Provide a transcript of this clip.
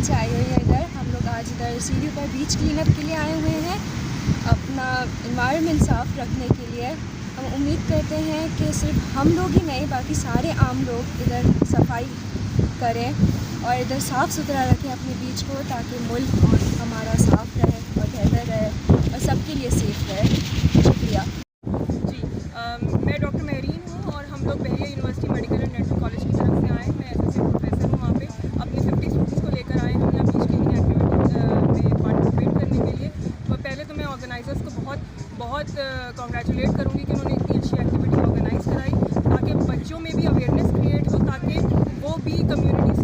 से आई हुई है इधर। हम लोग आज इधर सीढ़ी पर बीच क्लीन अप के लिए आए हुए हैं, अपना इन्वायरमेंट साफ़ रखने के लिए। हम उम्मीद करते हैं कि सिर्फ हम लोग ही नहीं, बाकी सारे आम लोग इधर सफाई करें और इधर साफ़ सुथरा रखें अपने बीच को, ताकि मुल्क और हमारा साफ़ रहे और बेहतर रहे और सबके लिए सेफ़ रहे। शुक्रिया जी। मैं डॉक्टर महरीन हूँ और हम लोग पहले university medical and dental college की तरफ से आए हैं। मैं एसोसिएट प्रोफेसर हूँ वहाँ पे। अपने 50 स्टूडेंट्स को लेकर आए हैं यहाँ बीच क्लीनिंग एक्टिविटी में पार्टिसिपेट करने के लिए। तो पहले तो मैं ऑर्गेनाइजर्स को बहुत कॉन्ग्रेचुलेट करूँगी कि उन्होंने इतनी अच्छी एक्टिविटी ऑर्गेनाइज़ कराई, ताकि बच्चों में भी अवेयरनेस क्रिएट हो, ताकि वो भी कम्युनिटी